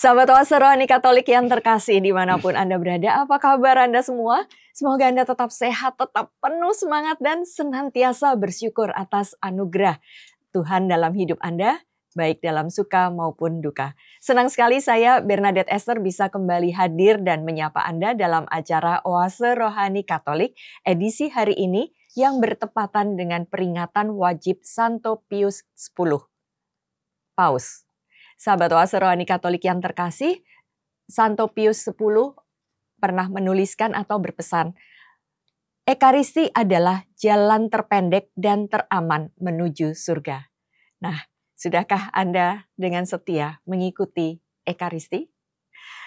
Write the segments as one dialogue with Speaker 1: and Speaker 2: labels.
Speaker 1: Sahabat Oase Rohani Katolik yang terkasih dimanapun Anda berada, apa kabar Anda semua? Semoga Anda tetap sehat, tetap penuh semangat dan senantiasa bersyukur atas anugerah Tuhan dalam hidup Anda, baik dalam suka maupun duka. Senang sekali saya Bernadette Esther bisa kembali hadir dan menyapa Anda dalam acara Oase Rohani Katolik edisi hari ini yang bertepatan dengan peringatan wajib Santo Pius X, Paus. Sahabat Oase Rohani Katolik yang terkasih, Santo Pius X pernah menuliskan atau berpesan, Ekaristi adalah jalan terpendek dan teraman menuju surga. Nah, sudahkah Anda dengan setia mengikuti Ekaristi?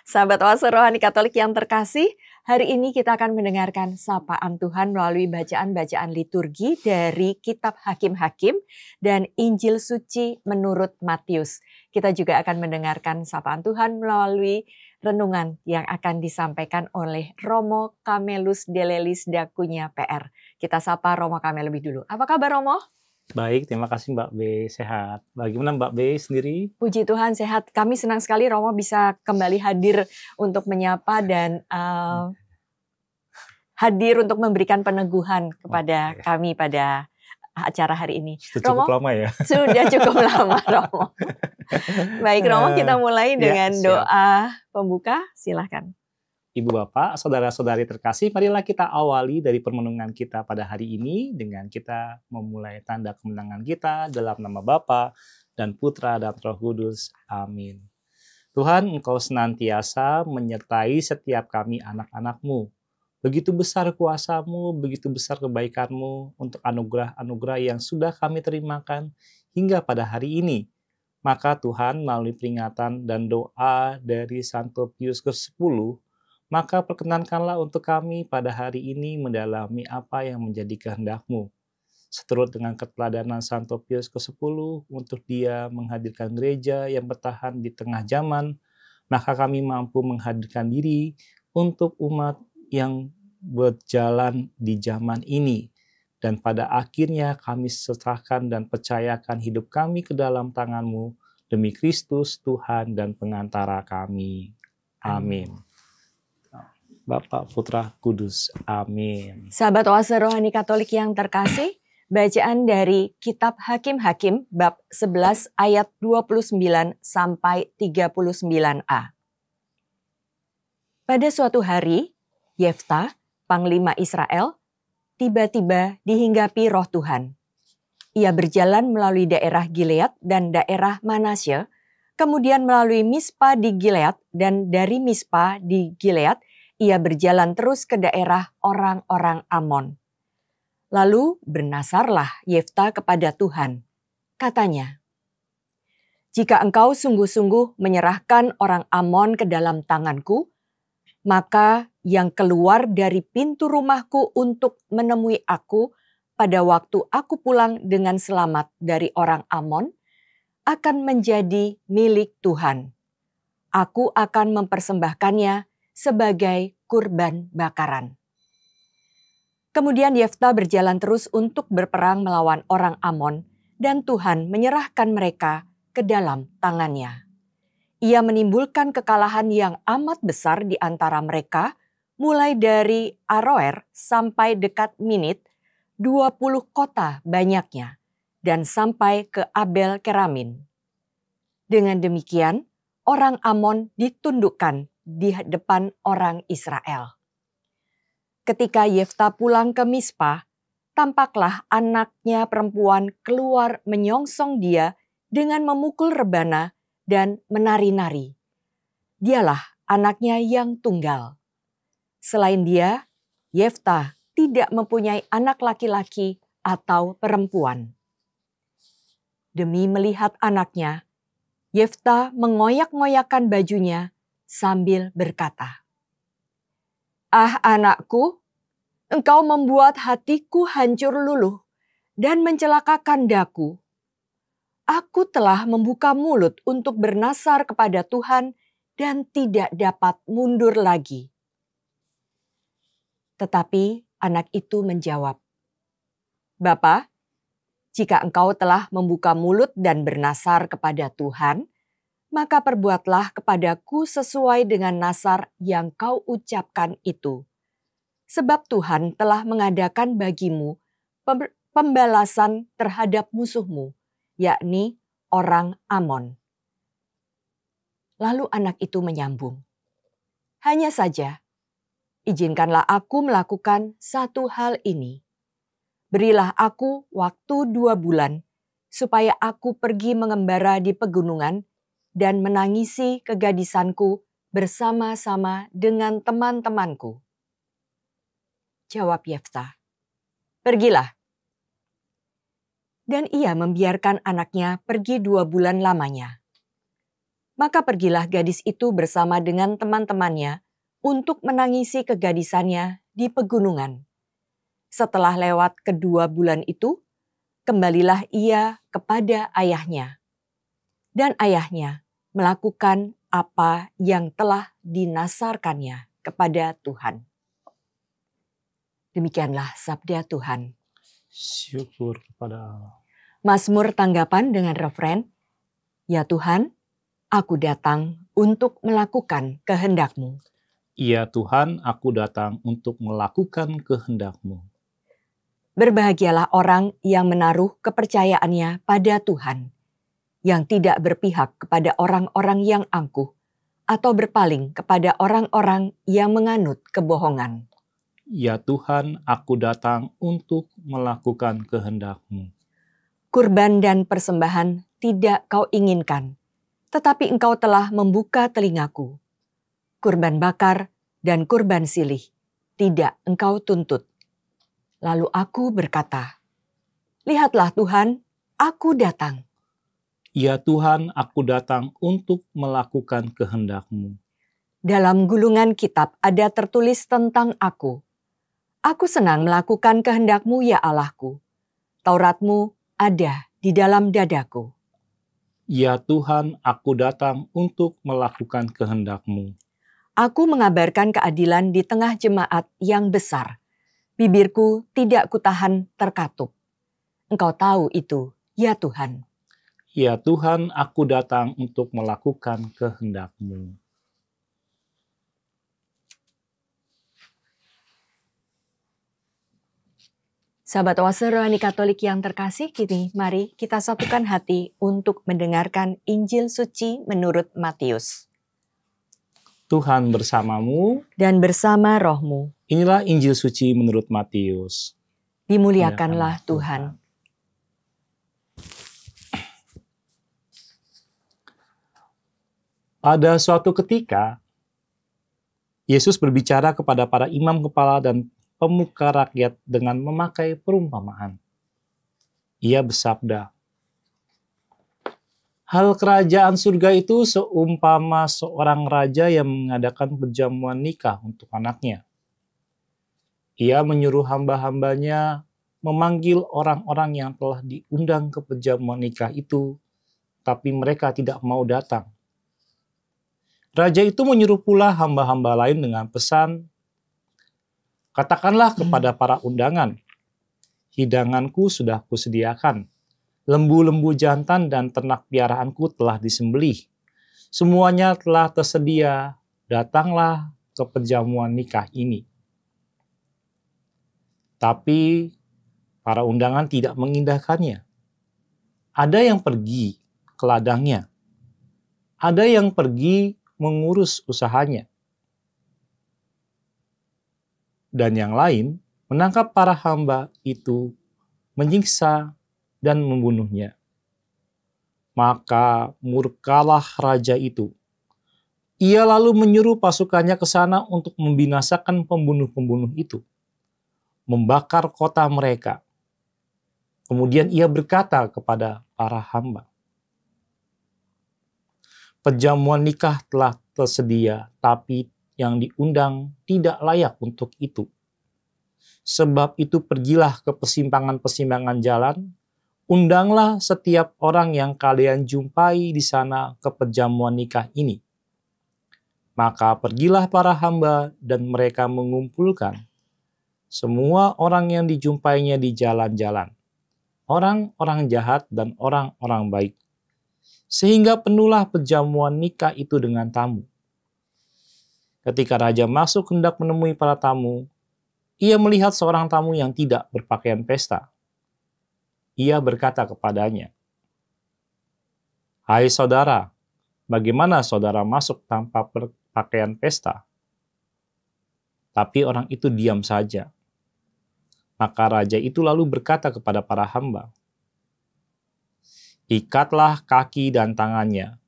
Speaker 1: Sahabat Oase Rohani Katolik yang terkasih, hari ini kita akan mendengarkan sapaan Tuhan melalui bacaan-bacaan liturgi dari Kitab Hakim-Hakim dan Injil Suci menurut Matius. Kita juga akan mendengarkan sapaan Tuhan melalui renungan yang akan disampaikan oleh Romo Kamelus Delelis Dakunya PR. Kita sapa Romo Kamel lebih dulu. Apa kabar Romo?
Speaker 2: Baik, terima kasih Mbak B, sehat. Bagaimana Mbak B sendiri?
Speaker 1: Puji Tuhan sehat. Kami senang sekali Romo bisa kembali hadir untuk menyapa dan hadir untuk memberikan peneguhan kepada kami pada acara hari ini.
Speaker 2: Sudah cukup lama ya?
Speaker 1: Sudah cukup lama Romo. Baik Romo, kita mulai dengan doa pembuka, silahkan.
Speaker 2: Ibu Bapak, saudara-saudari terkasih, marilah kita awali dari permenungan kita pada hari ini dengan kita memulai tanda kemenangan kita dalam nama Bapa dan Putra dan Roh Kudus. Amin. Tuhan, Engkau senantiasa menyertai setiap kami anak-anak-Mu. Begitu besar kuasa-Mu, begitu besar kebaikan-Mu untuk anugerah-anugerah yang sudah kami terimakan hingga pada hari ini. Maka Tuhan, melalui peringatan dan doa dari Santo Pius X, maka perkenankanlah untuk kami pada hari ini mendalami apa yang menjadi kehendak-Mu. Seturut dengan keteladanan Santo Pius X untuk dia menghadirkan gereja yang bertahan di tengah zaman, maka kami mampu menghadirkan diri untuk umat yang berjalan di zaman ini. Dan pada akhirnya kami serahkan dan percayakan hidup kami ke dalam tangan-Mu demi Kristus, Tuhan dan pengantara kami. Amin. Bapa, Putra, Kudus. Amin.
Speaker 1: Sahabat Oase Rohani Katolik yang terkasih, bacaan dari Kitab Hakim-Hakim bab 11 ayat 29 sampai 39a. Pada suatu hari, Yefta, panglima Israel, tiba-tiba dihinggapi Roh Tuhan. Ia berjalan melalui daerah Gilead dan daerah Manasye, kemudian melalui Mispa di Gilead, dan dari Mispa di Gilead ia berjalan terus ke daerah orang-orang Amon. Lalu bernasarlah Yefta kepada Tuhan. Katanya, "Jika engkau sungguh-sungguh menyerahkan orang Amon ke dalam tanganku, maka yang keluar dari pintu rumahku untuk menemui aku pada waktu aku pulang dengan selamat dari orang Amon akan menjadi milik Tuhan. Aku akan mempersembahkannya sebagai kurban bakaran." Kemudian Yefta berjalan terus untuk berperang melawan orang Amon, dan Tuhan menyerahkan mereka ke dalam tangannya. Ia menimbulkan kekalahan yang amat besar di antara mereka, mulai dari Aroer sampai dekat Minit, 20 kota banyaknya, dan sampai ke Abel Keramin. Dengan demikian, orang Amon ditundukkan di depan orang Israel. Ketika Yefta pulang ke Mispa, tampaklah anaknya perempuan keluar menyongsong dia dengan memukul rebana dan menari-nari. Dialah anaknya yang tunggal. Selain dia, Yefta tidak mempunyai anak laki-laki atau perempuan. Demi melihat anaknya, Yefta mengoyak-ngoyakkan bajunya sambil berkata, "Ah anakku, engkau membuat hatiku hancur luluh dan mencelakakan daku. Aku telah membuka mulut untuk bernasar kepada Tuhan dan tidak dapat mundur lagi." Tetapi anak itu menjawab, "Bapa, jika engkau telah membuka mulut dan bernasar kepada Tuhan, maka perbuatlah kepadaku sesuai dengan nazar yang kau ucapkan itu. Sebab Tuhan telah mengadakan bagimu pembalasan terhadap musuhmu, yakni orang Amon. Lalu anak itu menyambung, hanya saja, izinkanlah aku melakukan satu hal ini. Berilah aku waktu 2 bulan, supaya aku pergi mengembara di pegunungan dan menangisi kegadisanku bersama-sama dengan teman-temanku. Jawab Yeftah, pergilah. Dan ia membiarkan anaknya pergi 2 bulan lamanya. Maka pergilah gadis itu bersama dengan teman-temannya untuk menangisi kegadisannya di pegunungan. Setelah lewat kedua bulan itu, kembalilah ia kepada ayahnya. Dan ayahnya melakukan apa yang telah dinasarkannya kepada Tuhan. Demikianlah sabda Tuhan.
Speaker 2: Syukur kepada Allah.
Speaker 1: Mazmur tanggapan dengan refren, ya Tuhan, aku datang untuk melakukan kehendak-Mu.
Speaker 2: Ya Tuhan, aku datang untuk melakukan kehendak-Mu.
Speaker 1: Berbahagialah orang yang menaruh kepercayaannya pada Tuhan, yang tidak berpihak kepada orang-orang yang angkuh, atau berpaling kepada orang-orang yang menganut kebohongan.
Speaker 2: Ya Tuhan, aku datang untuk melakukan kehendak-Mu.
Speaker 1: Kurban dan persembahan tidak kau inginkan, tetapi engkau telah membuka telingaku. Kurban bakar dan kurban silih tidak engkau tuntut. Lalu aku berkata, lihatlah Tuhan, aku datang.
Speaker 2: Ya Tuhan, aku datang untuk melakukan kehendak-Mu.
Speaker 1: Dalam gulungan kitab ada tertulis tentang aku. Aku senang melakukan kehendak-Mu ya Allahku. Taurat-Mu ada di dalam dadaku.
Speaker 2: Ya Tuhan, aku datang untuk melakukan kehendak-Mu.
Speaker 1: Aku mengabarkan keadilan di tengah jemaat yang besar. Bibirku tidak kutahan terkatup. Engkau tahu itu, ya Tuhan.
Speaker 2: Ya Tuhan, aku datang untuk melakukan kehendak-Mu.
Speaker 1: Sahabat Oase Rohani Katolik yang terkasih, kini mari kita satukan hati untuk mendengarkan Injil Suci menurut Matius.
Speaker 2: Tuhan bersamamu
Speaker 1: Dan bersama rohmu,
Speaker 2: Inilah Injil Suci menurut Matius.
Speaker 1: dimuliakanlah Tuhan.
Speaker 2: Pada suatu ketika, Yesus berbicara kepada para imam kepala dan pemuka rakyat dengan memakai perumpamaan. Ia bersabda, hal kerajaan surga itu seumpama seorang raja yang mengadakan perjamuan nikah untuk anaknya. Ia menyuruh hamba-hambanya memanggil orang-orang yang telah diundang ke perjamuan nikah itu, tapi mereka tidak mau datang. Raja itu menyuruh pula hamba-hamba lain dengan pesan, katakanlah kepada para undangan, hidanganku sudah kusediakan, lembu-lembu jantan dan ternak piaraanku telah disembelih. Semuanya telah tersedia, datanglah ke perjamuan nikah ini. Tapi para undangan tidak mengindahkannya. Ada yang pergi ke ladangnya, ada yang pergi mengurus usahanya, dan yang lain menangkap para hamba itu, menyiksa dan membunuhnya. Maka murkalah raja itu. Ia lalu menyuruh pasukannya ke sana untuk membinasakan pembunuh-pembunuh itu, membakar kota mereka. Kemudian ia berkata kepada para hamba, perjamuan nikah telah tersedia, tapi yang diundang tidak layak untuk itu. Sebab itu pergilah ke persimpangan-persimpangan jalan, undanglah setiap orang yang kalian jumpai di sana ke perjamuan nikah ini. Maka pergilah para hamba dan mereka mengumpulkan semua orang yang dijumpainya di jalan-jalan, orang-orang jahat dan orang-orang baik. sehingga penuhlah perjamuan nikah itu dengan tamu. Ketika raja masuk hendak menemui para tamu, ia melihat seorang tamu yang tidak berpakaian pesta. Ia berkata kepadanya, "Hai saudara, bagaimana saudara masuk tanpa berpakaian pesta?" Tapi orang itu diam saja. Maka raja itu lalu berkata kepada para hamba, "Ikatlah kaki dan tangannya,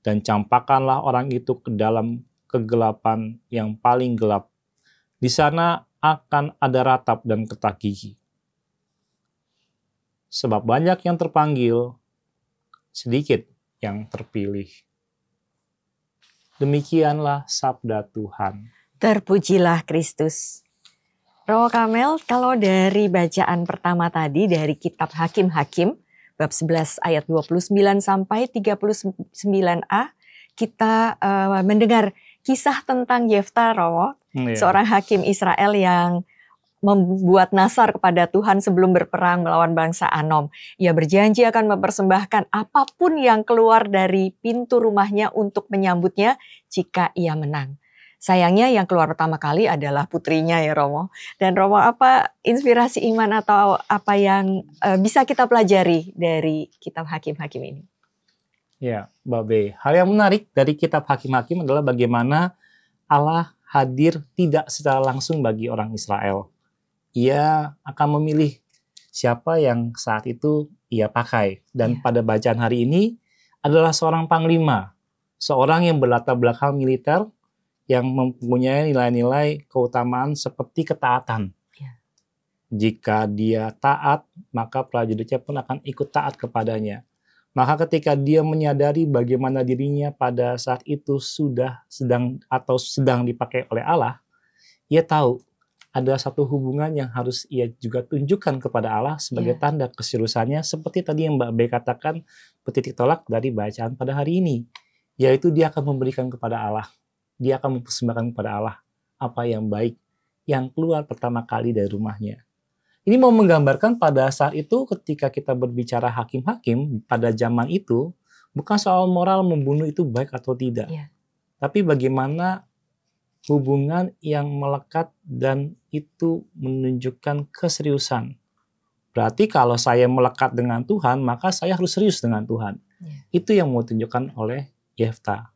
Speaker 2: dan campakkanlah orang itu ke dalam kegelapan yang paling gelap. Di sana akan ada ratap dan ketak gigi. Sebab banyak yang terpanggil, sedikit yang terpilih." Demikianlah sabda Tuhan.
Speaker 1: Terpujilah Kristus. Romo Kamel, kalau dari bacaan pertama tadi dari kitab Hakim-Hakim, bab 11 ayat 29 sampai 39a, kita mendengar kisah tentang Yefta, Romo, seorang hakim Israel yang membuat nasar kepada Tuhan sebelum berperang melawan bangsa Anom. Ia berjanji akan mempersembahkan apapun yang keluar dari pintu rumahnya untuk menyambutnya jika ia menang. Sayangnya yang keluar pertama kali adalah putrinya ya Romo. Dan Romo, apa inspirasi iman atau apa yang bisa kita pelajari dari kitab Hakim-Hakim ini?
Speaker 2: Ya, Mbak Be. Hal yang menarik dari kitab Hakim-Hakim adalah bagaimana Allah hadir tidak secara langsung bagi orang Israel. Ia akan memilih siapa yang saat itu ia pakai. Dan pada bacaan hari ini adalah seorang panglima. Seorang yang berlatar belakang militer, yang mempunyai nilai-nilai keutamaan seperti ketaatan. Jika dia taat, maka prajuritnya pun akan ikut taat kepadanya. Maka ketika dia menyadari bagaimana dirinya pada saat itu sedang dipakai oleh Allah, ia tahu ada satu hubungan yang harus ia juga tunjukkan kepada Allah sebagai tanda keseriusannya, seperti tadi yang Mbak Be katakan, petitik tolak dari bacaan pada hari ini, yaitu dia akan memberikan kepada Allah. Dia akan mempersembahkan kepada Allah apa yang baik yang keluar pertama kali dari rumahnya. Ini mau menggambarkan pada saat itu ketika kita berbicara hakim-hakim pada zaman itu, bukan soal moral membunuh itu baik atau tidak. Tapi bagaimana hubungan yang melekat dan itu menunjukkan keseriusan. Berarti kalau saya melekat dengan Tuhan, maka saya harus serius dengan Tuhan. Itu yang mau ditunjukkan oleh Yefta.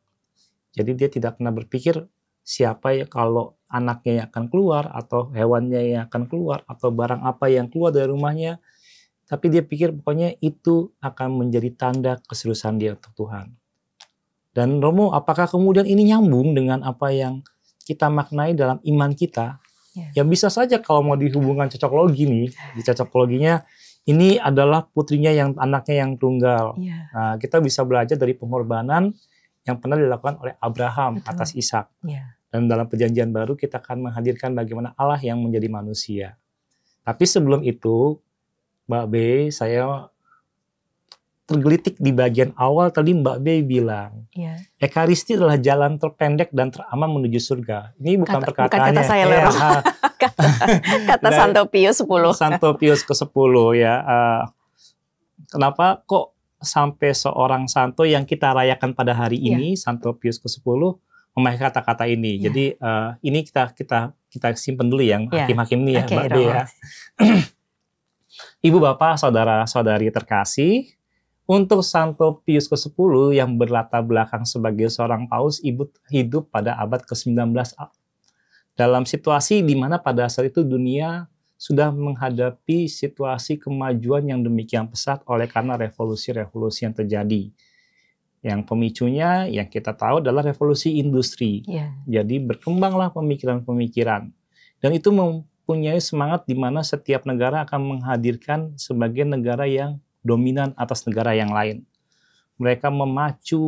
Speaker 2: Jadi dia tidak pernah berpikir siapa ya kalau anaknya yang akan keluar atau hewannya yang akan keluar atau barang apa yang keluar dari rumahnya. Tapi dia pikir pokoknya itu akan menjadi tanda keseriusan dia untuk Tuhan. Dan Romo, apakah kemudian ini nyambung dengan apa yang kita maknai dalam iman kita? Ya bisa saja kalau mau dihubungkan cocokologi nih, di cocokologinya ini adalah putrinya yang anaknya yang tunggal. Nah, kita bisa belajar dari pengorbanan yang pernah dilakukan oleh Abraham atas Ishak. Dan dalam perjanjian baru kita akan menghadirkan bagaimana Allah yang menjadi manusia. Tapi sebelum itu, Mbak Be, saya tergelitik di bagian awal tadi Mbak Be bilang, Ekaristi adalah jalan terpendek dan teraman menuju surga. Ini bukan perkataannya.
Speaker 1: Bukan kata saya, kata Santo Pius X.
Speaker 2: Santo Pius ke-10 ya. Kenapa kok sampai seorang santo yang kita rayakan pada hari ini, Santo Pius ke-10, memakai kata-kata ini. Jadi ini kita simpen dulu yang hakim-hakim ini ya, Mbak Be ya. Ibu Bapak, saudara-saudari terkasih, untuk Santo Pius ke-10 yang berlatar belakang sebagai seorang paus hidup pada abad ke-19 dalam situasi di mana pada saat itu dunia sudah menghadapi situasi kemajuan yang demikian pesat oleh karena revolusi-revolusi yang terjadi. Yang pemicunya yang kita tahu adalah revolusi industri. Jadi berkembanglah pemikiran-pemikiran. Dan itu mempunyai semangat di mana setiap negara akan menghadirkan sebagai negara yang dominan atas negara yang lain. Mereka memacu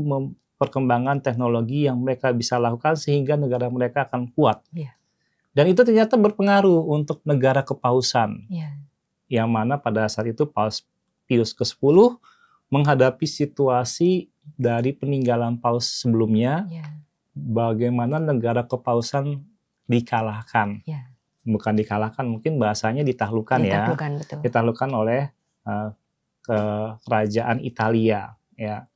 Speaker 2: perkembangan teknologi yang mereka bisa lakukan sehingga negara mereka akan kuat. Dan itu ternyata berpengaruh untuk negara kepausan. Yang mana pada saat itu Paus Pius ke-10 menghadapi situasi dari peninggalan paus sebelumnya, bagaimana negara kepausan dikalahkan. Bukan dikalahkan, mungkin bahasanya ditaklukkan ya.
Speaker 1: Betul.
Speaker 2: Ditaklukkan oleh kerajaan Italia. Ya.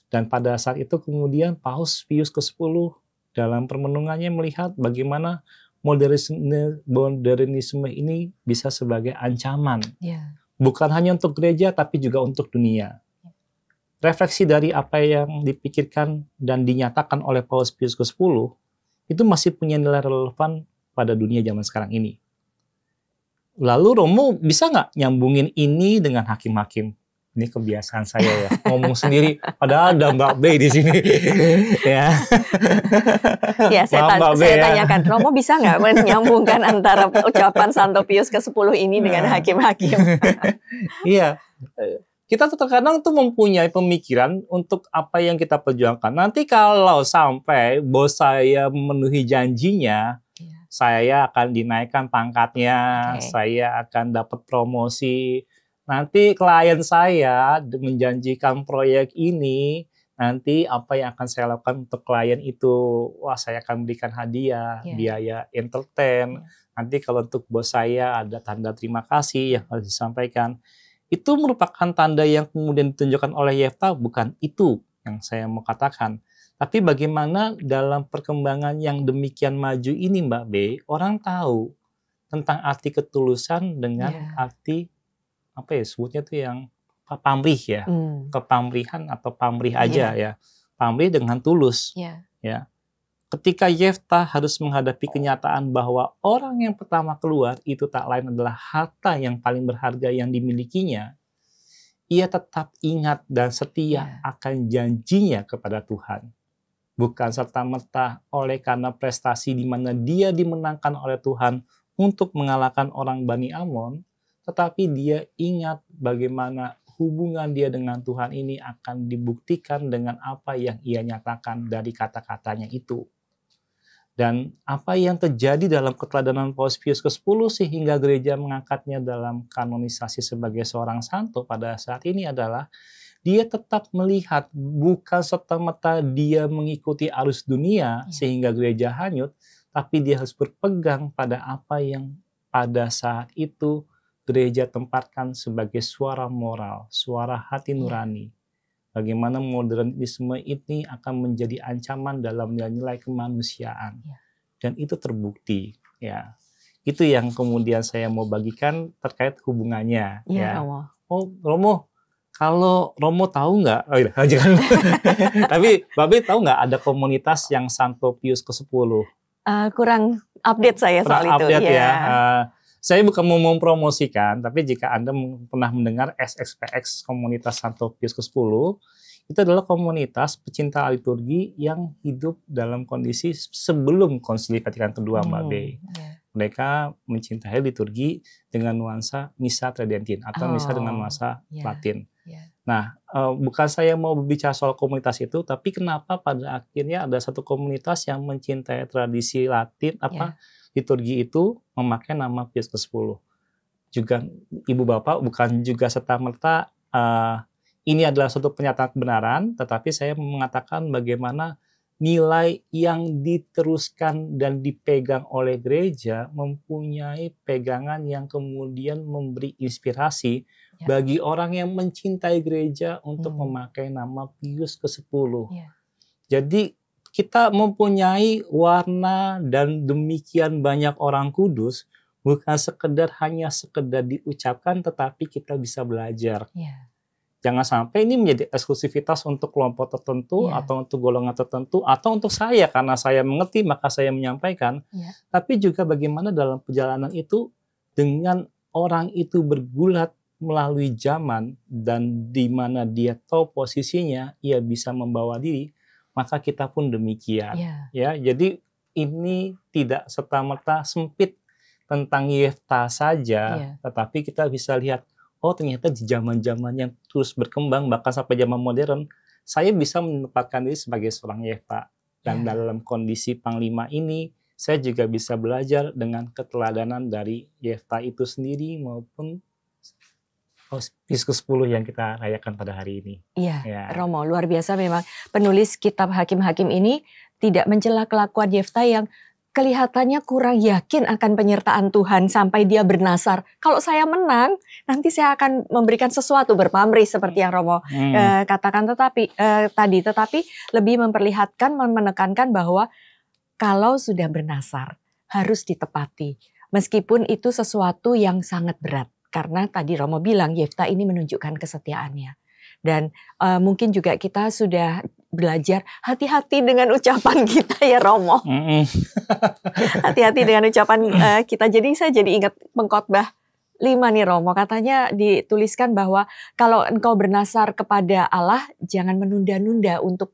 Speaker 2: Dan pada saat itu kemudian Paus Pius ke-10 dalam permenungannya melihat bagaimana modernisme ini bisa sebagai ancaman. Bukan hanya untuk gereja, tapi juga untuk dunia. Refleksi dari apa yang dipikirkan dan dinyatakan oleh Paus Pius ke-10 itu masih punya nilai relevan pada dunia zaman sekarang ini. Lalu Romo bisa nggak nyambungin ini dengan hakim-hakim? Ini kebiasaan saya ya, ngomong sendiri. Padahal ada Mbak B di sini. Ya,
Speaker 1: ya saya tanyakan, Romo bisa nggak menyambungkan antara ucapan Santo Pius ke-10 ini dengan hakim-hakim?
Speaker 2: Iya, kita terkadang tuh mempunyai pemikiran untuk apa yang kita perjuangkan. Nanti kalau sampai bos saya memenuhi janjinya, saya akan dinaikkan pangkatnya, saya akan dapat promosi. Nanti klien saya menjanjikan proyek ini, nanti apa yang akan saya lakukan untuk klien itu? Wah, saya akan berikan hadiah, biaya entertain. Nanti kalau untuk bos saya ada tanda terima kasih yang harus disampaikan. Itu merupakan tanda yang kemudian ditunjukkan oleh Yefta, bukan itu yang saya mau katakan. Tapi bagaimana dalam perkembangan yang demikian maju ini Mbak B, orang tahu tentang arti ketulusan dengan arti apa ya sebutnya tuh yang pamrih ya, kepamrihan atau pamrih aja ya, pamrih dengan tulus ya. Ketika Yefta harus menghadapi kenyataan bahwa orang yang pertama keluar itu tak lain adalah harta yang paling berharga yang dimilikinya, ia tetap ingat dan setia akan janjinya kepada Tuhan. Bukan serta-merta oleh karena prestasi di mana dia dimenangkan oleh Tuhan untuk mengalahkan orang Bani Amon, tetapi dia ingat bagaimana hubungan dia dengan Tuhan ini akan dibuktikan dengan apa yang ia nyatakan dari kata-katanya itu. Dan apa yang terjadi dalam keteladanan Paus Pius ke-10 sehingga gereja mengangkatnya dalam kanonisasi sebagai seorang santo pada saat ini adalah dia tetap melihat bukan serta-merta dia mengikuti arus dunia sehingga gereja hanyut, tapi dia harus berpegang pada apa yang pada saat itu gereja tempatkan sebagai suara moral, suara hati nurani. Bagaimana modernisme ini akan menjadi ancaman dalam nilai-nilai kemanusiaan. Dan itu terbukti. Ya, itu yang kemudian saya mau bagikan terkait hubungannya.
Speaker 1: Romo.
Speaker 2: Oh, Romo, kalau Romo tahu nggak? Oh iya, jangan. Tapi Babe tahu nggak ada komunitas yang Santo Pius ke-10?
Speaker 1: Kurang update saya soal itu.
Speaker 2: Saya bukan mau mempromosikan, tapi jika Anda pernah mendengar SXPX Komunitas Santo Pius ke-10, itu adalah komunitas pecinta liturgi yang hidup dalam kondisi sebelum Konsili Vatikan II, Mbak B. Mereka mencintai liturgi dengan nuansa Missa Tridentin atau Missa dengan nuansa Latin. Nah, bukan saya mau berbicara soal komunitas itu, tapi kenapa pada akhirnya ada satu komunitas yang mencintai tradisi Latin, liturgi itu memakai nama Pius ke-10. Juga Ibu Bapak bukan juga serta-merta ini adalah suatu pernyataan kebenaran, tetapi saya mengatakan bagaimana nilai yang diteruskan dan dipegang oleh gereja mempunyai pegangan yang kemudian memberi inspirasi bagi orang yang mencintai gereja untuk memakai nama Pius ke-10. Jadi kita mempunyai warna dan demikian banyak orang kudus, bukan hanya sekedar diucapkan, tetapi kita bisa belajar. Jangan sampai ini menjadi eksklusivitas untuk kelompok tertentu atau untuk golongan tertentu atau untuk saya karena saya mengerti maka saya menyampaikan. Tapi juga bagaimana dalam perjalanan itu dengan orang itu bergulat melalui zaman dan di mana dia tahu posisinya, ia bisa membawa diri. Maka kita pun demikian. Ya, jadi ini tidak serta-merta sempit tentang Yefta saja, tetapi kita bisa lihat, oh ternyata di zaman-zaman yang terus berkembang, bahkan sampai zaman modern, saya bisa menempatkan diri sebagai seorang Yefta. Dan dalam kondisi Panglima ini, saya juga bisa belajar dengan keteladanan dari Yefta itu sendiri maupun Pius ke-10 yang kita rayakan pada hari ini.
Speaker 1: Romo, luar biasa memang penulis kitab Hakim-Hakim ini tidak mencela kelakuan Yefta yang kelihatannya kurang yakin akan penyertaan Tuhan sampai dia bernasar. Kalau saya menang, nanti saya akan memberikan sesuatu berpamrih seperti yang Romo katakan tetapi lebih memperlihatkan, menekankan bahwa kalau sudah bernasar harus ditepati. Meskipun itu sesuatu yang sangat berat. Karena tadi Romo bilang Yefta ini menunjukkan kesetiaannya. Dan mungkin juga kita sudah belajar hati-hati dengan ucapan kita ya Romo. Hati-hati dengan ucapan kita. Jadi saya jadi ingat pengkhotbah 5 nih Romo. Katanya dituliskan bahwa kalau engkau bernasar kepada Allah, jangan menunda-nunda untuk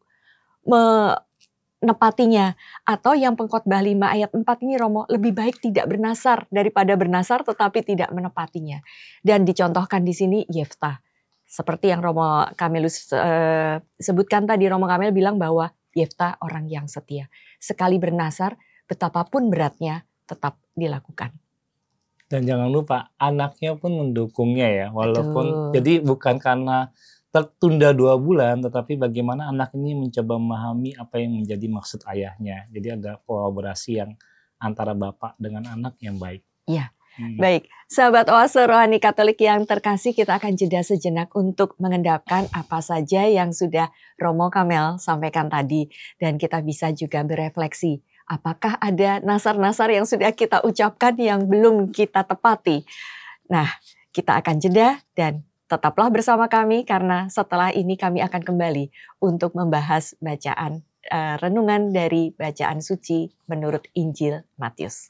Speaker 1: menepatinya. Atau yang pengkhotbah 5 ayat 4 ini Romo, lebih baik tidak bernasar daripada bernasar tetapi tidak menepatinya. Dan dicontohkan di sini Yefta. Seperti yang Romo Kamilus sebutkan tadi, Romo Kamil bilang bahwa Yefta orang yang setia. Sekali bernasar, betapapun beratnya tetap dilakukan.
Speaker 2: Dan jangan lupa anaknya pun mendukungnya ya, walaupun
Speaker 1: Betul.
Speaker 2: jadi bukan karena tertunda 2 bulan, tetapi bagaimana anak ini mencoba memahami apa yang menjadi maksud ayahnya. Jadi ada kolaborasi yang antara bapak dengan anak yang baik.
Speaker 1: Iya. Baik, sahabat Oase Rohani Katolik yang terkasih, kita akan jeda sejenak untuk mengendapkan apa saja yang sudah Romo Kamel sampaikan tadi. Dan kita bisa juga berefleksi, apakah ada nasar-nasar yang sudah kita ucapkan yang belum kita tepati. Nah, kita akan jeda dan tetaplah bersama kami karena setelah ini kami akan kembali untuk membahas bacaan renungan dari bacaan suci menurut Injil Matius.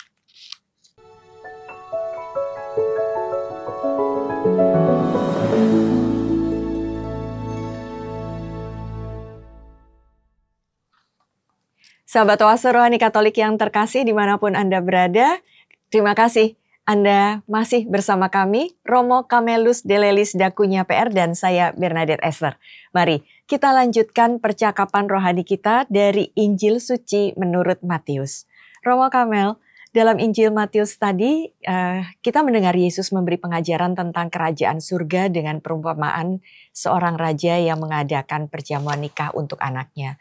Speaker 1: Sahabat Oase Rohani Katolik yang terkasih dimanapun Anda berada, terima kasih Anda masih bersama kami, Romo Kamelus Delelis Dakunya PR dan saya Bernadette Esther. Mari kita lanjutkan percakapan rohani kita dari Injil Suci menurut Matius. Romo Kamel, dalam Injil Matius tadi kita mendengar Yesus memberi pengajaran tentang kerajaan surga dengan perumpamaan seorang raja yang mengadakan perjamuan nikah untuk anaknya.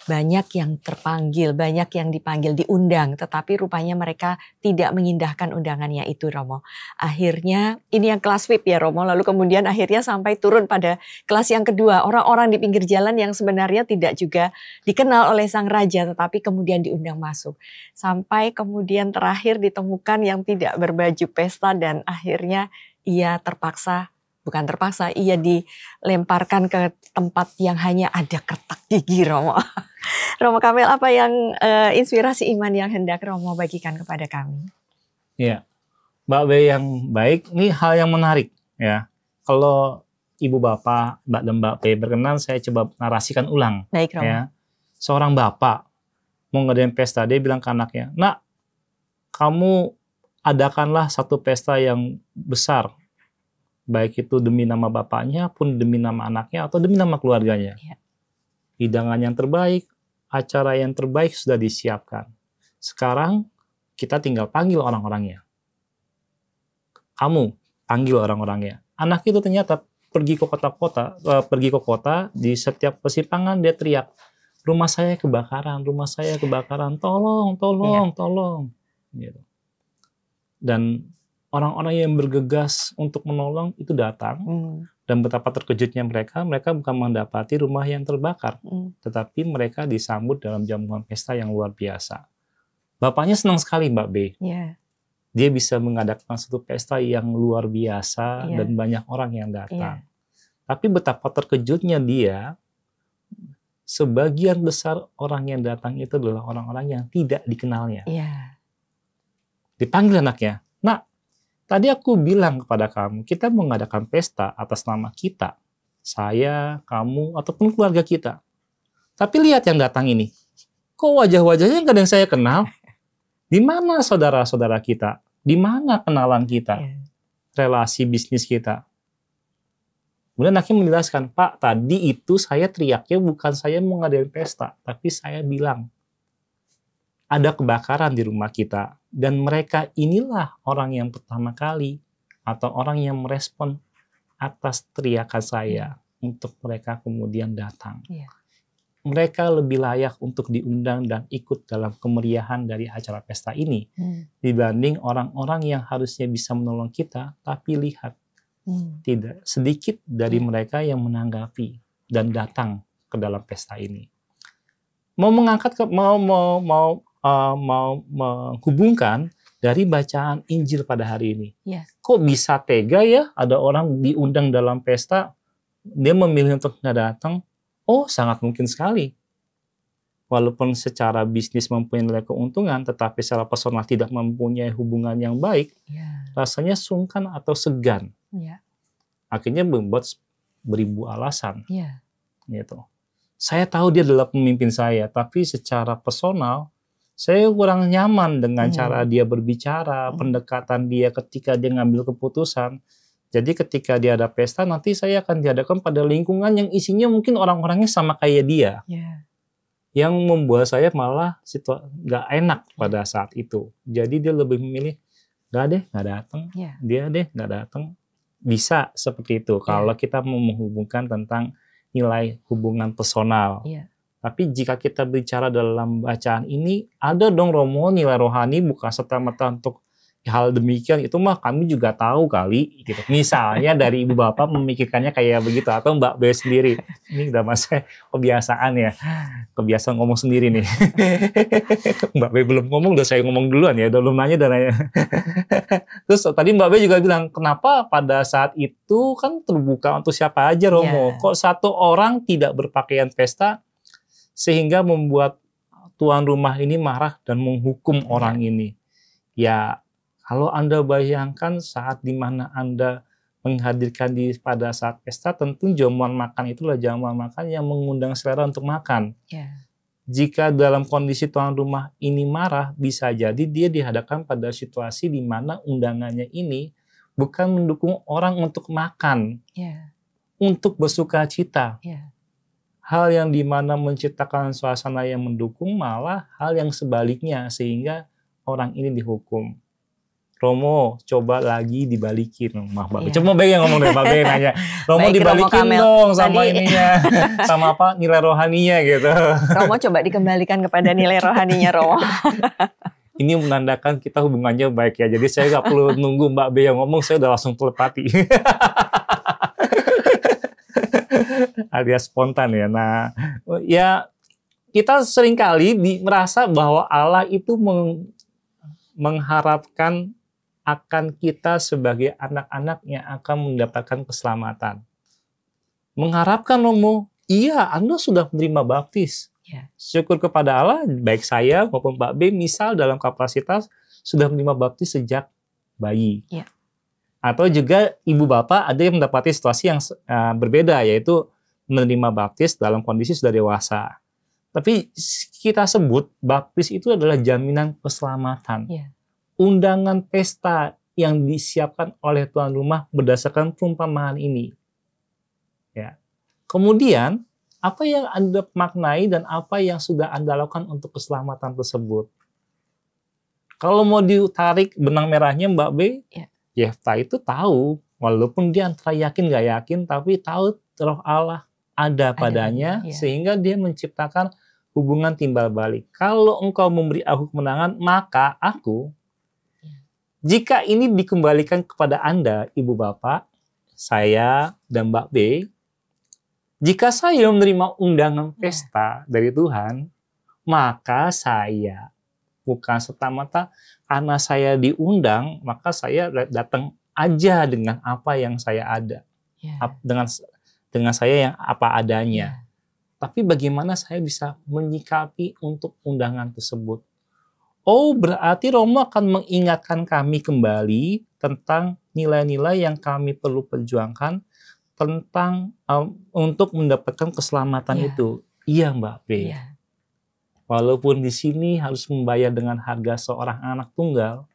Speaker 1: Banyak yang terpanggil, banyak yang dipanggil, diundang, tetapi rupanya mereka tidak mengindahkan undangannya itu, Romo. Akhirnya, ini yang kelas VIP ya, Romo, lalu kemudian akhirnya sampai turun pada kelas yang kedua, orang-orang di pinggir jalan yang sebenarnya tidak juga dikenal oleh sang raja, tetapi kemudian diundang masuk. Sampai kemudian terakhir ditemukan yang tidak berbaju pesta dan akhirnya ia terpaksa, bukan terpaksa, ia dilemparkan ke tempat yang hanya ada kertak gigi, Romo. Romo Kamel, apa yang inspirasi iman yang hendak Romo bagikan kepada kami?
Speaker 2: Ya, Mbak B yang baik, ini hal yang menarik ya. Kalau Ibu Bapak, Mbak dan Mbak P berkenan, saya coba narasikan ulang.
Speaker 1: Baik, Romo.
Speaker 2: Ya. Seorang bapak mau ngadain pesta, dia bilang ke anaknya, "Nak, kamu adakanlah satu pesta yang besar. Baik itu demi nama bapaknya, pun demi nama anaknya, atau demi nama keluarganya.
Speaker 1: Ya.
Speaker 2: Hidangan yang terbaik, acara yang terbaik sudah disiapkan. Sekarang kita tinggal panggil orang-orangnya. Kamu panggil orang-orangnya." Anak itu ternyata pergi ke kota, di setiap persimpangan dia teriak, rumah saya kebakaran, tolong. Gitu. Dan orang-orang yang bergegas untuk menolong itu datang. Dan betapa terkejutnya mereka bukan mendapati rumah yang terbakar, tetapi mereka disambut dalam jamuan pesta yang luar biasa. Bapaknya senang sekali, Mbak B.
Speaker 1: Yeah.
Speaker 2: Dia bisa mengadakan satu pesta yang luar biasa dan banyak orang yang datang. Tapi betapa terkejutnya dia, sebagian besar orang yang datang itu adalah orang-orang yang tidak dikenalnya. Dipanggil anaknya, "Nak, tadi aku bilang kepada kamu, kita mengadakan pesta atas nama kita. Saya, kamu, ataupun keluarga kita. Tapi lihat yang datang ini. Kok wajah-wajahnya nggak ada yang saya kenal? Di mana saudara-saudara kita? Di mana kenalan kita? Relasi bisnis kita?" Kemudian anaknya menjelaskan, "Pak, tadi itu saya teriaknya bukan saya mau ngadain pesta, tapi saya bilang, ada kebakaran di rumah kita, dan mereka inilah orang yang pertama kali atau orang yang merespon atas teriakan saya untuk mereka kemudian datang." mereka lebih layak untuk diundang dan ikut dalam kemeriahan dari acara pesta ini dibanding orang-orang yang harusnya bisa menolong kita, tapi lihat tidak sedikit dari mereka yang menanggapi dan datang ke dalam pesta ini. Mau menghubungkan dari bacaan Injil pada hari ini. Kok bisa tega ya ada orang diundang dalam pesta, dia memilih untuk tidak datang? Oh, sangat mungkin sekali. Walaupun secara bisnis mempunyai nilai keuntungan, tetapi secara personal tidak mempunyai hubungan yang baik, rasanya sungkan atau segan. Akhirnya membuat beribu alasan. Gitu. Saya tahu dia adalah pemimpin saya, tapi secara personal, saya kurang nyaman dengan cara dia berbicara, pendekatan dia ketika dia ngambil keputusan. Jadi ketika dia ada pesta, nanti saya akan dihadapkan pada lingkungan yang isinya mungkin orang-orangnya sama kayak dia. Yang membuat saya malah nggak enak pada saat itu. Jadi dia lebih memilih, nggak datang. Dia deh nggak datang. Bisa seperti itu kalau kita mau menghubungkan tentang nilai hubungan personal. Tapi jika kita bicara dalam bacaan ini, ada dong Romo nilai rohani bukan serta-merta untuk hal demikian. Itu mah kami juga tahu kali. Gitu. Misalnya dari ibu bapak memikirkannya kayak begitu, atau Mbak B sendiri. Ini udah masih kebiasaan ya, kebiasaan ngomong sendiri nih. Mbak B belum ngomong, udah saya ngomong duluan ya, udah belum nanya dan nanya. Terus tadi Mbak B juga bilang, kenapa pada saat itu kan terbuka untuk siapa aja Romo? Kok satu orang tidak berpakaian pesta sehingga membuat tuan rumah ini marah dan menghukum orang ini? Ya, kalau Anda bayangkan saat dimana Anda menghadirkan diri pada saat pesta, tentu jamuan makan itulah jamuan makan yang mengundang selera untuk makan. Jika dalam kondisi tuan rumah ini marah, bisa jadi dia dihadapkan pada situasi di mana undangannya ini bukan mendukung orang untuk makan, untuk bersuka cita. Hal yang dimana menciptakan suasana yang mendukung malah hal yang sebaliknya, sehingga orang ini dihukum. Romo, coba lagi dibalikin. Mbak Coba Mbak yang ngomong deh, Mbak nanya. Romo baik, dibalikin Romo dong sama tadi, ininya, sama apa nilai rohaninya gitu.
Speaker 1: Romo coba dikembalikan kepada nilai rohaninya Romo.
Speaker 2: Ini menandakan kita hubungannya baik ya. Jadi saya nggak perlu nunggu Mbak B yang ngomong, saya udah langsung telepati. Alias spontan ya. Nah, ya kita seringkali merasa bahwa Allah itu mengharapkan akan kita sebagai anak-anak yang akan mendapatkan keselamatan. Mengharapkan Romo, iya Anda sudah menerima baptis. Syukur kepada Allah, baik saya maupun Mbak B misal dalam kapasitas sudah menerima baptis sejak bayi. Atau juga ibu bapak ada yang mendapati situasi yang berbeda, yaitu menerima baptis dalam kondisi sudah dewasa. Tapi kita sebut baptis itu adalah jaminan keselamatan. Undangan pesta yang disiapkan oleh tuan rumah berdasarkan perumpamaan ini. Kemudian, apa yang Anda maknai dan apa yang sudah Anda lakukan untuk keselamatan tersebut? Kalau mau ditarik benang merahnya Mbak B, Yefta itu tahu, walaupun dia antara yakin gak yakin, tapi tahu roh Allah ada padanya, sehingga dia menciptakan hubungan timbal balik. Kalau engkau memberi aku kemenangan, maka aku, jika ini dikembalikan kepada Anda, Ibu Bapak, saya dan Mbak B, jika saya menerima undangan pesta dari Tuhan, maka saya bukan serta-merta karena saya diundang, maka saya datang aja dengan apa yang saya ada, dengan saya yang apa adanya. Tapi bagaimana saya bisa menyikapi untuk undangan tersebut? Oh, berarti Romo akan mengingatkan kami kembali tentang nilai-nilai yang kami perlu perjuangkan tentang untuk mendapatkan keselamatan itu. Iya, Mbak B. Walaupun di sini harus membayar dengan harga seorang anak tunggal,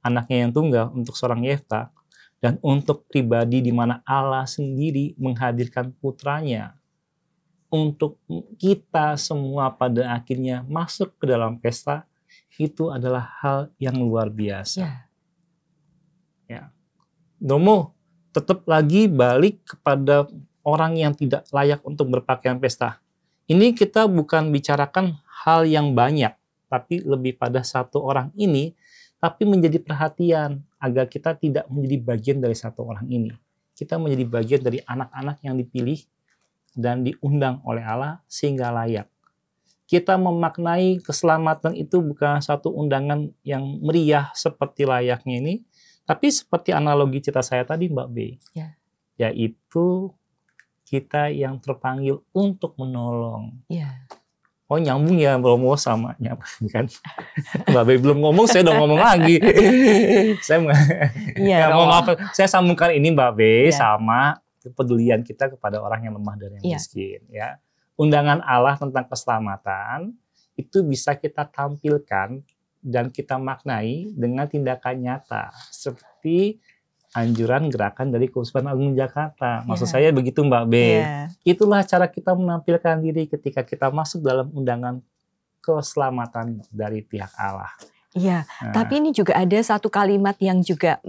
Speaker 2: anaknya yang tunggal untuk seorang Yefta, dan untuk pribadi di mana Allah sendiri menghadirkan putranya untuk kita semua pada akhirnya masuk ke dalam pesta, itu adalah hal yang luar biasa. Romo tetap lagi balik kepada orang yang tidak layak untuk berpakaian pesta. Ini kita bukan bicarakan hal yang banyak, tapi lebih pada satu orang ini, tapi menjadi perhatian agar kita tidak menjadi bagian dari satu orang ini. Kita menjadi bagian dari anak-anak yang dipilih dan diundang oleh Allah sehingga layak. Kita memaknai keselamatan itu bukan satu undangan yang meriah seperti layaknya ini, tapi seperti analogi cerita saya tadi, Mbak B, yaitu kita yang terpanggil untuk menolong. Oh, nyambung ya Romo sama nyambung kan? Mbak Be belum ngomong, saya udah ngomong lagi. Saya sambungkan ini Mbak Be sama kepedulian kita kepada orang yang lemah dan yang miskin. Ya, undangan Allah tentang keselamatan itu bisa kita tampilkan dan kita maknai dengan tindakan nyata seperti anjuran gerakan dari Keuskupan Agung Jakarta. Maksud saya begitu Mbak B. Itulah cara kita menampilkan diri ketika kita masuk dalam undangan keselamatan dari pihak Allah.
Speaker 1: Iya, tapi ini juga ada satu kalimat yang juga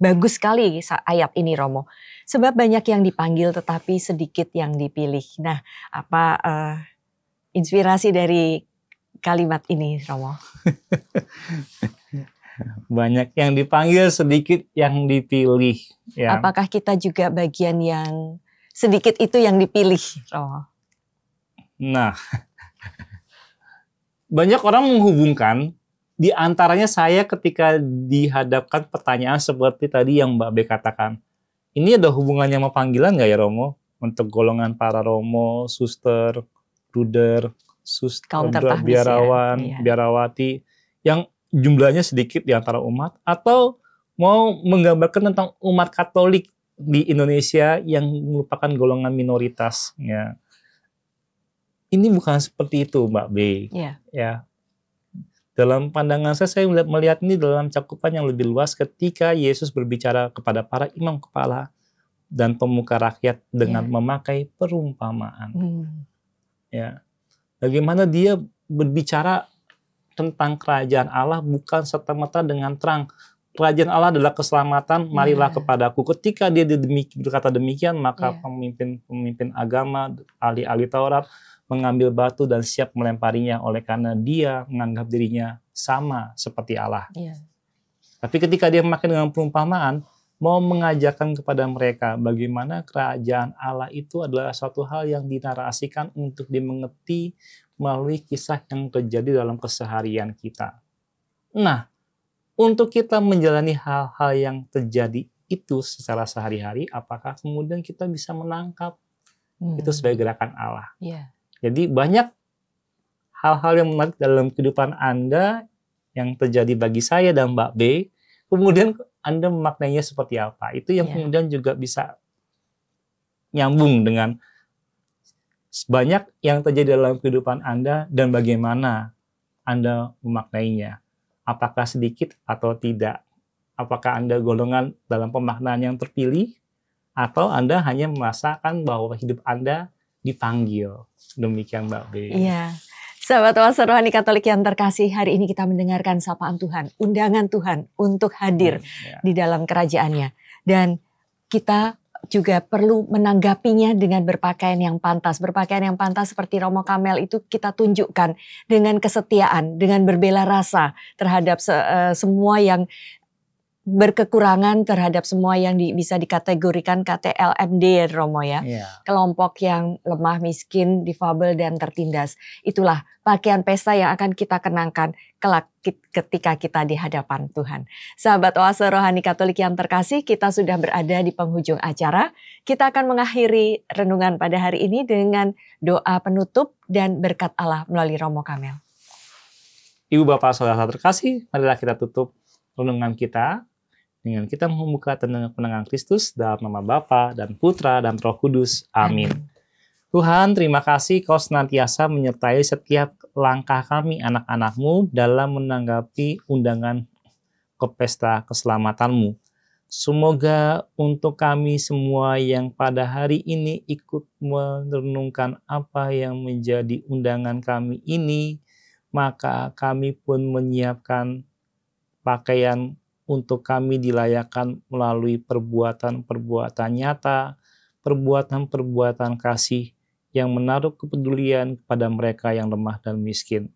Speaker 1: bagus sekali ayat ini Romo. Sebab banyak yang dipanggil tetapi sedikit yang dipilih. Nah, inspirasi dari kalimat ini Romo?
Speaker 2: Banyak yang dipanggil, sedikit yang dipilih. Ya.
Speaker 1: Apakah kita juga bagian yang sedikit itu yang dipilih? Oh.
Speaker 2: Nah, banyak orang menghubungkan, di antaranya saya ketika dihadapkan pertanyaan seperti tadi yang Mbak B katakan. Ini ada hubungannya sama panggilan nggak ya Romo? Untuk golongan para Romo, suster, bruder, suster, biarawan, biarawati, yang jumlahnya sedikit di antara umat, atau mau menggambarkan tentang umat Katolik di Indonesia yang merupakan golongan minoritas. Ya. Ini bukan seperti itu, Mbak B. Ya. Dalam pandangan saya melihat ini dalam cakupan yang lebih luas ketika Yesus berbicara kepada para imam kepala dan pemuka rakyat dengan memakai perumpamaan. Ya. Bagaimana dia berbicara tentang kerajaan Allah bukan serta-merta dengan terang. Kerajaan Allah adalah keselamatan, marilah kepadaku. Ketika dia berkata demikian, maka pemimpin agama, ahli-ahli Taurat, mengambil batu dan siap melemparinya oleh karena dia menganggap dirinya sama seperti Allah. Tapi ketika dia memakai dengan perumpamaan, mau mengajarkan kepada mereka bagaimana kerajaan Allah itu adalah suatu hal yang dinarasikan untuk dimengerti melalui kisah yang terjadi dalam keseharian kita. Nah, untuk kita menjalani hal-hal yang terjadi itu secara sehari-hari, apakah kemudian kita bisa menangkap itu sebagai gerakan Allah? Jadi banyak hal-hal yang menarik dalam kehidupan Anda yang terjadi bagi saya dan Mbak B, kemudian Anda memaknainya seperti apa? Itu yang kemudian juga bisa nyambung dengan banyak yang terjadi dalam kehidupan Anda dan bagaimana Anda memaknainya. Apakah sedikit atau tidak? Apakah Anda golongan dalam pemaknaan yang terpilih? Atau Anda hanya merasakan bahwa hidup Anda dipanggil? Demikian Mbak B.
Speaker 1: Iya. Sahabat Oase Rohani Katolik yang terkasih, hari ini kita mendengarkan sapaan Tuhan, undangan Tuhan untuk hadir di dalam kerajaannya. Dan kita juga perlu menanggapinya dengan berpakaian yang pantas. Berpakaian yang pantas seperti Romo Kamel itu kita tunjukkan dengan kesetiaan, dengan berbela rasa terhadap semua yang berkekurangan, terhadap semua yang bisa dikategorikan KTLMD, Romo ya. Kelompok yang lemah, miskin, difabel, dan tertindas. Itulah pakaian pesta yang akan kita kenangkan kelak ketika kita di hadapan Tuhan. Sahabat Oase Rohani Katolik yang terkasih, kita sudah berada di penghujung acara. Kita akan mengakhiri renungan pada hari ini dengan doa penutup dan berkat Allah melalui Romo Kamel.
Speaker 2: Ibu Bapak Saudara terkasih, marilah kita tutup renungan kita dengan kita membuka penengan Kristus dalam nama Bapa dan Putra dan Roh Kudus. Amin. Tuhan, terima kasih Kau senantiasa menyertai setiap langkah kami anak-anak-Mu dalam menanggapi undangan ke pesta keselamatan-Mu. Semoga untuk kami semua yang pada hari ini ikut merenungkan apa yang menjadi undangan kami ini, maka kami pun menyiapkan pakaian untuk kami dilayakkan melalui perbuatan-perbuatan nyata, perbuatan-perbuatan kasih yang menaruh kepedulian kepada mereka yang lemah dan miskin.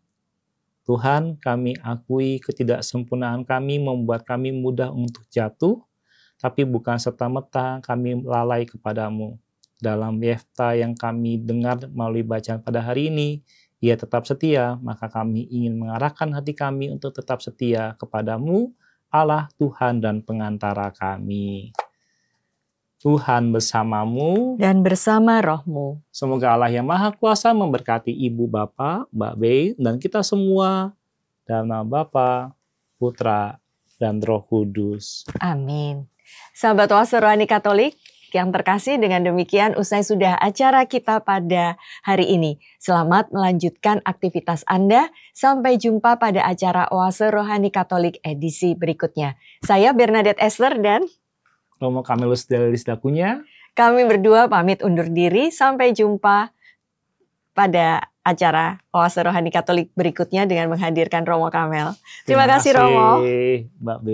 Speaker 2: Tuhan, kami akui ketidaksempurnaan kami membuat kami mudah untuk jatuh, tapi bukan serta-merta kami lalai kepadamu. Dalam Yefta yang kami dengar melalui bacaan pada hari ini, ia tetap setia, maka kami ingin mengarahkan hati kami untuk tetap setia kepadamu, Allah, Tuhan dan pengantara kami. Tuhan bersamamu
Speaker 1: dan bersama rohmu.
Speaker 2: Semoga Allah yang Maha Kuasa memberkati Ibu Bapa, Mbak Bey, dan kita semua dalam nama Bapa, Putra, dan Roh Kudus.
Speaker 1: Amin. Sahabat Oase Rohani Katolik yang terkasih, dengan demikian usai sudah acara kita pada hari ini. Selamat melanjutkan aktivitas Anda. Sampai jumpa pada acara Oase Rohani Katolik edisi berikutnya. Saya Bernadette Esther dan
Speaker 2: Romo Kamilus Dalis Dakunya.
Speaker 1: Kami berdua pamit undur diri. Sampai jumpa pada acara Oase Rohani Katolik berikutnya dengan menghadirkan Romo Kamel. Terima kasih Romo.
Speaker 2: Mbak B.